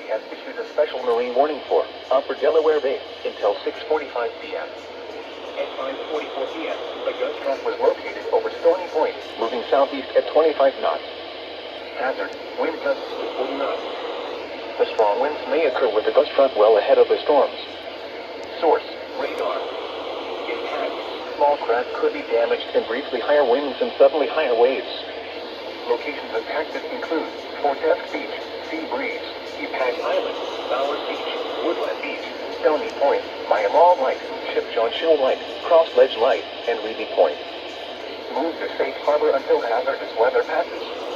Has issued a special marine warning for Upper Delaware Bay until 6:45 p.m. At 5:44 p.m., a ghost front was located over Stony Point, moving southeast at 25 knots. Hazard: wind gusts to 40 knots. The strong winds may occur with the ghost front well ahead of the storms. Source: radar. Impact: small craft could be damaged in briefly higher winds and suddenly higher waves. Locations impacted include Fort Esk Beach, Sea Breeze, Impact Island, Bowers Beach, Woodland Beach, Stony Point, Miamal Light, Ship John Shoal Light, Cross Ledge Light, and Reedy Point. Move to safe harbor until hazardous weather passes.